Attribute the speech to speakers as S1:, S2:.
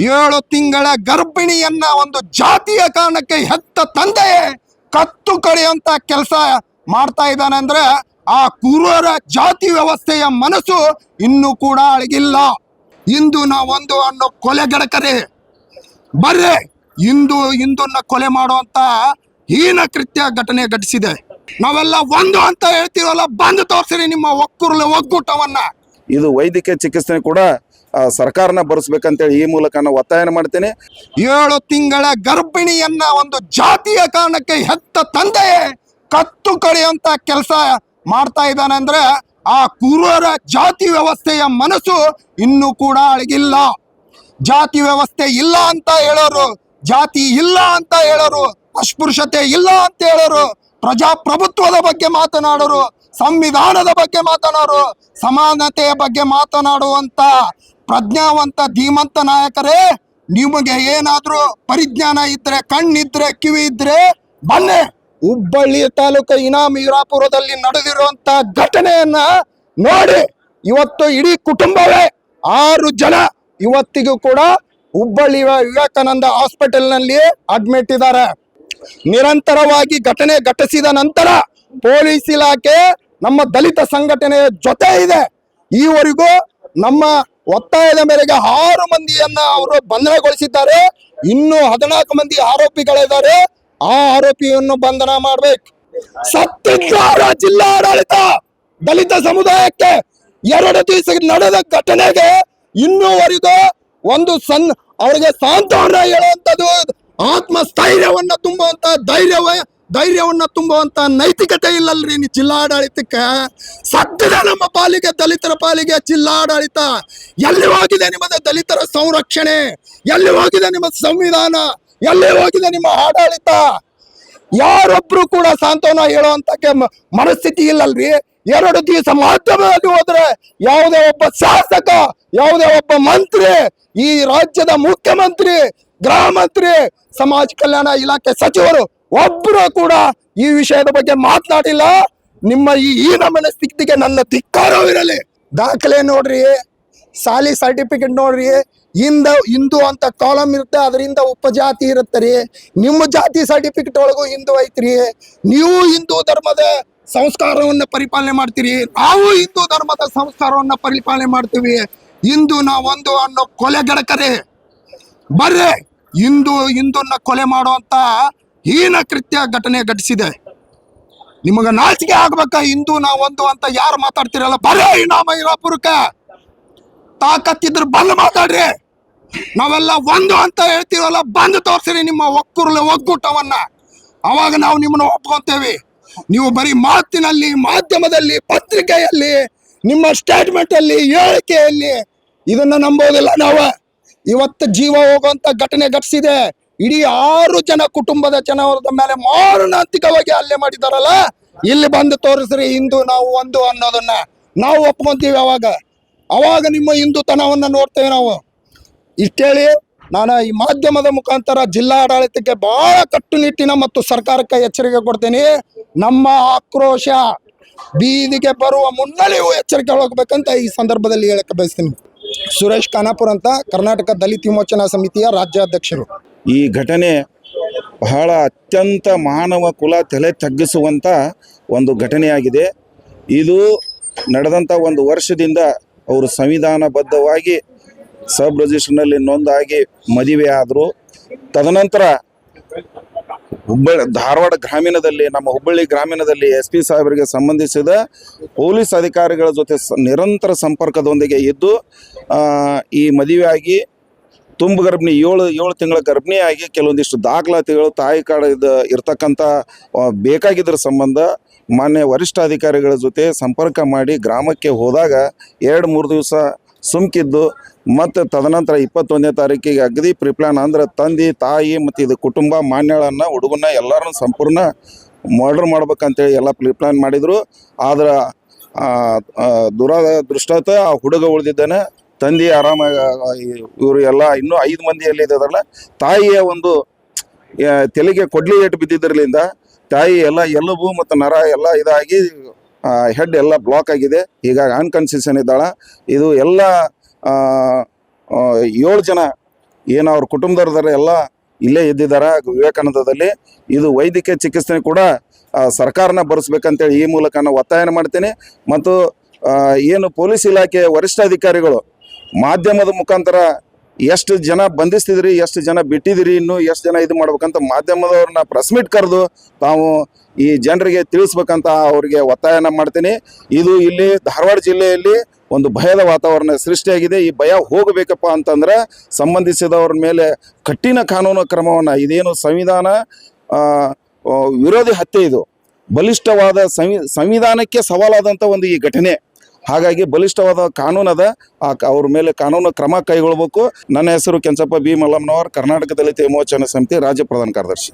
S1: 7 ತಿಂಗಳ ಗರ್ಭಿಣಿಯನ್ನ ಒಂದು ಜಾತಿಯ ಕಾರಣಕ್ಕೆ ಹೆತ್ತ ತಂದೆಯೇ ಕತ್ತು ಕಡಿಯುವಂತ ಕೆಲಸ ಮಾಡ್ತಾ ಇದ್ದಾನೆ ಅಂದ್ರೆ ಆ ಕುರುವರ ಜಾತಿ ವ್ಯವಸ್ಥೆಯ ಮನಸ್ಸು ಇನ್ನೂ ಕೂಡ ಅಳಗಿಲ್ಲ. ಇಂದು ನಾವೊಂದು ಅನ್ನೋ ಕೊಲೆಗಡಕರೆ ಬರ್ರೆ ಹಿಂದೂನ್ನ ಕೊಲೆ ಮಾಡುವಂತ ಹೀನ ಕೃತ್ಯ ಘಟನೆ ಘಟಿಸಿದೆ. ನಾವೆಲ್ಲ ಒಂದು ಅಂತ ಹೇಳ್ತೀವಲ್ಲ, ಬಂದು ತೋರಿಸ್ರಿ ನಿಮ್ಮ ಒಕ್ಕೂಟವನ್ನ.
S2: ಇದು ವೈದ್ಯಕೀಯ ಚಿಕಿತ್ಸೆ ಕೂಡ ಸರ್ಕಾರನ ಭರಿಸ್ಬೇಕಂತೇಳಿ ಈ ಮೂಲಕ ನಾನು ಒತ್ತಾಯ ಮಾಡ್ತೇನೆ.
S1: 7 ತಿಂಗಳ ಗರ್ಭಿಣಿಯನ್ನ ಒಂದು ಜಾತಿಯ ಕಾರಣಕ್ಕೆ ಹೆತ್ತ ತಂದೆಯೇ ಕತ್ತು ಕಡಿಯುವಂತ ಕೆಲಸ ಮಾಡ್ತಾ ಇದ್ದಾನೆ ಅಂದ್ರೆ ಆ ಕುರುವರ ಜಾತಿ ವ್ಯವಸ್ಥೆಯ ಮನಸ್ಸು ಇನ್ನೂ ಕೂಡ ಅಳಗಿಲ್ಲ. ಜಾತಿ ವ್ಯವಸ್ಥೆ ಇಲ್ಲ ಅಂತ ಹೇಳೋರು, ಜಾತಿ ಇಲ್ಲ ಅಂತ ಹೇಳೋರು, ಅಸ್ಪೃಶ್ಯತೆ ಇಲ್ಲ ಅಂತ ಹೇಳೋರು, ಪ್ರಜಾಪ್ರಭುತ್ವದ ಬಗ್ಗೆ ಮಾತನಾಡೋರು, ಸಂವಿಧಾನದ ಬಗ್ಗೆ ಮಾತನಾಡೋರು, ಸಮಾನತೆಯ ಬಗ್ಗೆ ಮಾತನಾಡುವಂತ ಪ್ರಜ್ಞಾವಂತ ಧೀಮಂತ ನಾಯಕರೇ, ನಿಮಗೆ ಏನಾದ್ರೂ ಪರಿಜ್ಞಾನ ಇದ್ರೆ, ಕಣ್ಣಿದ್ರೆ, ಕಿವಿ ಇದ್ರೆ ಬನ್ನಿ. ಹುಬ್ಬಳ್ಳಿ ತಾಲೂಕು ಇನಾಮೀರಾಪುರದಲ್ಲಿ ನಡೆದಿರುವಂತ ಘಟನೆಯನ್ನ ನೋಡಿ. ಇವತ್ತು ಇಡೀ ಕುಟುಂಬವೇ 6 ಜನ ಇವತ್ತಿಗೂ ಕೂಡ ಹುಬ್ಬಳ್ಳಿ ವಿವೇಕಾನಂದ ಹಾಸ್ಪಿಟಲ್ನಲ್ಲಿ ಅಡ್ಮಿಟ್ ಇದ್ದಾರೆ. ನಿರಂತರವಾಗಿ ಘಟನೆ ಘಟಿಸಿದ ನಂತರ ಪೊಲೀಸ್ ಇಲಾಖೆ ನಮ್ಮ ದಲಿತ ಸಂಘಟನೆಯ ಜೊತೆ ಇದೆ. ಈವರೆಗೂ ನಮ್ಮ ಒತ್ತಾಯದ ಮೇರೆಗೆ 6 ಮಂದಿಯನ್ನ ಅವರು ಬಂಧನಗೊಳಿಸಿದ್ದಾರೆ. ಇನ್ನು 14 ಮಂದಿ ಆರೋಪಿಗಳಿದ್ದಾರೆ. ಆ ಆರೋಪಿಯನ್ನು ಬಂಧನ ಮಾಡ್ಬೇಕು. ಸತ್ತಿದ್ದಾರೆ ಜಿಲ್ಲಾಡಳಿತ ದಲಿತ ಸಮುದಾಯಕ್ಕೆ 2 ದಿವಸ ನಡೆದ ಘಟನೆಗೆ ಇನ್ನೂವರೆಗೂ ಒಂದು ಅವರಿಗೆ ಸಾಂತ್ವನ ಹೇಳುವಂಥದ್ದು, ಆತ್ಮಸ್ಥೈರ್ಯವನ್ನ ತುಂಬುವಂತ ಧೈರ್ಯವನ್ನ ತುಂಬುವಂತ ನೈತಿಕತೆ ಇಲ್ಲಲ್ರಿ ಜಿಲ್ಲಾಡಳಿತಕ್ಕೆ. ಸದ್ಯದ ನಮ್ಮ ಪಾಲಿಗೆ, ದಲಿತರ ಪಾಲಿಗೆ ಜಿಲ್ಲಾಡಳಿತ ಎಲ್ಲಿ ಹೋಗಿದೆ ನಿಮ್ಮದ ದಲಿತರ ಸಂರಕ್ಷಣೆ? ಎಲ್ಲಿ ಹೋಗಿದೆ ನಿಮ್ಮ ಸಂವಿಧಾನ? ಎಲ್ಲಿ ಹೋಗಿದೆ ನಿಮ್ಮ ಆಡಳಿತ? ಯಾರೊಬ್ರು ಕೂಡ ಸಾಂತ್ವನ ಹೇಳುವಂತ ಮನಸ್ಥಿತಿ ಇಲ್ಲಲ್ರಿ. 2 ದಿವಸ ಮಾಧ್ಯಮದಲ್ಲಿ ಹೋದ್ರೆ ಯಾವುದೇ ಒಬ್ಬ ಶಾಸಕ, ಯಾವುದೇ ಒಬ್ಬ ಮಂತ್ರಿ, ಈ ರಾಜ್ಯದ ಮುಖ್ಯಮಂತ್ರಿ, ಗೃಹ ಮಂತ್ರಿ, ಸಮಾಜ ಕಲ್ಯಾಣ ಇಲಾಖೆ ಸಚಿವರು ಒಬ್ಬರು ಕೂಡ ಈ ವಿಷಯದ ಬಗ್ಗೆ ಮಾತನಾಡಿಲ್ಲ. ನಿಮ್ಮ ಈ ಮನಸ್ಥಿತಿಗೆ ನನ್ನ ಧಿಕ್ಕಾರವಿರಲಿ. ದಾಖಲೆ ನೋಡ್ರಿ, ಸಾಲಿ ಸರ್ಟಿಫಿಕೇಟ್ ನೋಡ್ರಿ, ಹಿಂದೂ ಅಂತ ಕಾಲಮ್ ಇರುತ್ತೆ, ಅದರಿಂದ ಉಪಜಾತಿ ಇರುತ್ತೆ ರೀ. ನಿಮ್ಮ ಜಾತಿ ಸರ್ಟಿಫಿಕೇಟ್ ಒಳಗೂ ಹಿಂದೂ ಐತ್ರಿ. ನೀವು ಹಿಂದೂ ಧರ್ಮದ ಸಂಸ್ಕಾರವನ್ನ ಪರಿಪಾಲನೆ ಮಾಡ್ತೀರಿ, ನಾವು ಹಿಂದೂ ಧರ್ಮದ ಸಂಸ್ಕಾರವನ್ನ ಪರಿಪಾಲನೆ ಮಾಡ್ತೀವಿ. ಇಂದು ನಾವೊಂದು ಅನ್ನೋ ಕೊಲೆಗಡಕರೆ ಬರ್ರೆ ಹಿಂದೂನ್ನ ಕೊಲೆ ಮಾಡುವಂತ ಹೀನ ಕೃತ್ಯ ಘಟನೆ ಘಟಿಸಿದೆ. ನಿಮಗ ನಾಚಿಕೆ ಆಗ್ಬೇಕ? ಹಿಂದೂ ನಾವೊಂದು ಅಂತ ಯಾರು ಮಾತಾಡ್ತಿರಲ್ಲ, ಬರೇ ಇನಾಮೀರಾಪುರಕ್ಕೆ ತಾಕತ್ತಿದ್ರು ಬಂದು ಮಾತಾಡ್ರಿ. ನಾವೆಲ್ಲ ಒಂದು ಅಂತ ಹೇಳ್ತೀವಲ್ಲ, ಬಂದು ತೋರಿಸ್ರಿ ನಿಮ್ಮ ಒಕ್ಕೂಟವನ್ನ. ಅವಾಗ ನಾವು ನಿಮ್ಮನ್ನ ಒಪ್ಕೊಂತೇವೆ. ನೀವು ಬರೀ ಮಾತಿನಲ್ಲಿ, ಮಾಧ್ಯಮದಲ್ಲಿ, ಪತ್ರಿಕೆಯಲ್ಲಿ, ನಿಮ್ಮ ಸ್ಟೇಟ್ಮೆಂಟ್ ಅಲ್ಲಿ, ಹೇಳಿಕೆಯಲ್ಲಿ ಇದನ್ನ ನಂಬೋದಿಲ್ಲ ನಾವು. ಇವತ್ತು ಜೀವ ಹೋಗುವಂತ ಘಟನೆ ಘಟಿಸಿದೆ. ಇಡೀ 6 ಜನ ಕುಟುಂಬದ ಜನವರದ ಮೇಲೆ ಮಾರಣಾಂತಿಕವಾಗಿ ಹಲ್ಲೆ ಮಾಡಿದಾರಲ್ಲ, ಇಲ್ಲಿ ಬಂದು ತೋರಿಸ್ರಿ ಹಿಂದೂ ನಾವು ಒಂದು ಅನ್ನೋದನ್ನ. ನಾವು ಒಪ್ಕೊಂತೀವಿ. ಅವಾಗ ನಿಮ್ಮ ಹಿಂದೂತನವನ್ನ ನೋಡ್ತೇವೆ ನಾವು. ಇಷ್ಟೇಳಿ ನಾನು ಈ ಮಾಧ್ಯಮದ ಮುಖಾಂತರ ಜಿಲ್ಲಾಡಳಿತಕ್ಕೆ ಬಹಳ ಕಟ್ಟುನಿಟ್ಟಿನ ಮತ್ತು ಸರ್ಕಾರಕ್ಕೆ ಎಚ್ಚರಿಕೆ ಕೊಡ್ತೇನೆ. ನಮ್ಮ ಆಕ್ರೋಶ ಬೀದಿಗೆ ಬರುವ ಮುನ್ನಲೆಯೂ ಎಚ್ಚರಿಕೆ ಹೋಗ್ಬೇಕಂತ ಈ ಸಂದರ್ಭದಲ್ಲಿ ಹೇಳಕ್ಕೆ ಬಯಸ್ತೀನಿ. ಸುರೇಶ್ ಖಾನಾಪುರ್ ಅಂತ, ಕರ್ನಾಟಕ ದಲಿತ ವಿಮೋಚನಾ ಸಮಿತಿಯ ರಾಜ್ಯಾಧ್ಯಕ್ಷರು.
S2: ಈ ಘಟನೆ ಬಹಳ ಅತ್ಯಂತ ಮಾನವ ಕುಲ ತಲೆ ತಗ್ಗಿಸುವಂಥ ಒಂದು ಘಟನೆಯಾಗಿದೆ. ಇದು ನಡೆದಂಥ 1 ವರ್ಷದಿಂದ ಅವರು ಸಂವಿಧಾನಬದ್ಧವಾಗಿ ಸಬ್ ರಿಜಿಸ್ಟರ್ನಲ್ಲಿ ನೋಂದಾಗಿ ಮದುವೆ ಆದರು. ತದನಂತರ ಧಾರವಾಡ ಗ್ರಾಮೀಣದಲ್ಲಿ, ನಮ್ಮ ಹುಬ್ಬಳ್ಳಿ ಗ್ರಾಮೀಣದಲ್ಲಿ SP ಸಾಹೇಬರಿಗೆ ಸಂಬಂಧಿಸಿದ ಪೊಲೀಸ್ ಅಧಿಕಾರಿಗಳ ಜೊತೆ ನಿರಂತರ ಸಂಪರ್ಕದೊಂದಿಗೆ ಇದ್ದು ಈ ಮದುವೆಯಾಗಿ ತುಂಬ ಗರ್ಭಿಣಿ 7 ತಿಂಗಳ ಗರ್ಭಿಣಿಯಾಗಿ ಕೆಲವೊಂದಿಷ್ಟು ದಾಖಲಾತಿಗಳು ತಾಯಿ ಕಾರ್ಡ್ ಇರ್ತಕ್ಕಂಥ ಬೇಕಾಗಿದ್ದರ ಸಂಬಂಧ ಮಾನ್ಯ ವರಿಷ್ಠ ಅಧಿಕಾರಿಗಳ ಜೊತೆ ಸಂಪರ್ಕ ಮಾಡಿ ಗ್ರಾಮಕ್ಕೆ ಹೋದಾಗ 2-3 ದಿವಸ ಸುಮ್ಕಿದ್ದು, ಮತ್ತು ತದನಂತರ 21ನೇ ತಾರೀಕಿಗೆ ಅಗದಿ ಪ್ರಿಪ್ಲಾನ್ ಅಂದ್ರೆ ತಂದೆ, ತಾಯಿ ಮತ್ತು ಇದು ಕುಟುಂಬ, ಮಾನ್ಯಗಳನ್ನ, ಹುಡುಗನ ಎಲ್ಲರನ್ನು ಸಂಪೂರ್ಣ ಮರ್ಡರ್ ಮಾಡ್ಬೇಕಂತೇಳಿ ಎಲ್ಲ ಪ್ರಿಪ್ಲಾನ್ ಮಾಡಿದರು. ಆದ್ರೆ ದುರದೃಷ್ಟತ ಆ ಹುಡುಗ ಉಳಿದಿದ್ದಾನೆ. ತಂದೆ ಆರಾಮಾಗಿ, ಇವರು ಎಲ್ಲ ಇನ್ನೂ 5 ಮಂದಿಯಲ್ಲಿ ಇದ್ದದಲ್ಲ, ತಾಯಿಯ ಒಂದು ತೆಲಿಗೆ ಕೊಡ್ಲಿ ಏಟು ಬಿದ್ದಿದ್ರಲಿಂದ ತಾಯಿ ಎಲ್ಲ ಎಲುಬು ಮತ್ತು ನರ ಎಲ್ಲ ಇದಾಗಿ ಹೆಡ್ ಎಲ್ಲ ಬ್ಲಾಕ್ ಆಗಿದೆ. ಹೀಗಾಗಿ ಅನ್ಕಾನ್ಸಿಯಸ್ ಇದ್ದಾಳ. ಇದು ಎಲ್ಲ 7 ಜನ ಏನು ಅವ್ರ ಕುಟುಂಬದವ್ರದಾರ ಎಲ್ಲ ಇಲ್ಲೇ ಇದ್ದಿದ್ದಾರೆ ವಿವೇಕಾನಂದದಲ್ಲಿ. ಇದು ವೈದ್ಯಕೀಯ ಚಿಕಿತ್ಸೆ ಕೂಡ ಸರ್ಕಾರನ ಭರಿಸ್ಬೇಕಂತೇಳಿ ಈ ಮೂಲಕ ನಾನು ಒತ್ತಾಯನ ಮಾಡ್ತೀನಿ. ಮತ್ತು ಏನು ಪೊಲೀಸ್ ಇಲಾಖೆ ವರಿಷ್ಠ ಅಧಿಕಾರಿಗಳು ಮಾಧ್ಯಮದ ಮುಖಾಂತರ ಎಷ್ಟು ಜನ ಬಂಧಿಸ್ತಿದ್ರಿ, ಎಷ್ಟು ಜನ ಬಿಟ್ಟಿದಿರಿ, ಇನ್ನು ಎಷ್ಟು ಜನ ಇದು ಮಾಡ್ಬೇಕಂತ ಮಾಧ್ಯಮದವ್ರನ್ನ ಪ್ರೆಸ್ ಮೀಟ್ ಕರೆದು ತಾವು ಈ ಜನರಿಗೆ ತಿಳಿಸ್ಬೇಕಂತ ಅವ್ರಿಗೆ ಒತ್ತಾಯನ ಮಾಡ್ತೀನಿ. ಇದು ಇಲ್ಲಿ ಧಾರವಾಡ ಜಿಲ್ಲೆಯಲ್ಲಿ ಒಂದು ಭಯದ ವಾತಾವರಣ ಸೃಷ್ಟಿಯಾಗಿದೆ. ಈ ಭಯ ಹೋಗಬೇಕಪ್ಪ ಅಂತಂದ್ರೆ ಸಂಬಂಧಿಸಿದವ್ರ ಮೇಲೆ ಕಠಿಣ ಕಾನೂನು ಕ್ರಮವನ್ನು, ಇದೇನು ಸಂವಿಧಾನ ವಿರೋಧಿ ಹತ್ಯೆ, ಇದು ಬಲಿಷ್ಠವಾದ ಸಂವಿಧಾನಕ್ಕೆ ಸವಾಲಾದಂಥ ಒಂದು ಈ ಘಟನೆ. ಹಾಗಾಗಿ ಬಲಿಷ್ಠವಾದ ಕಾನೂನದ ಅವ್ರ ಮೇಲೆ ಕಾನೂನು ಕ್ರಮ ಕೈಗೊಳ್ಳಬೇಕು. ನನ್ನ ಹೆಸರು ಕೆಂಚಪ್ಪ ಬಿ ಮಲ್ಲಮ್ಮನವರ್, ಕರ್ನಾಟಕ ದಲಿತ ವಿಮೋಚನಾ ಸಮಿತಿ ರಾಜ್ಯ ಪ್ರಧಾನ ಕಾರ್ಯದರ್ಶಿ.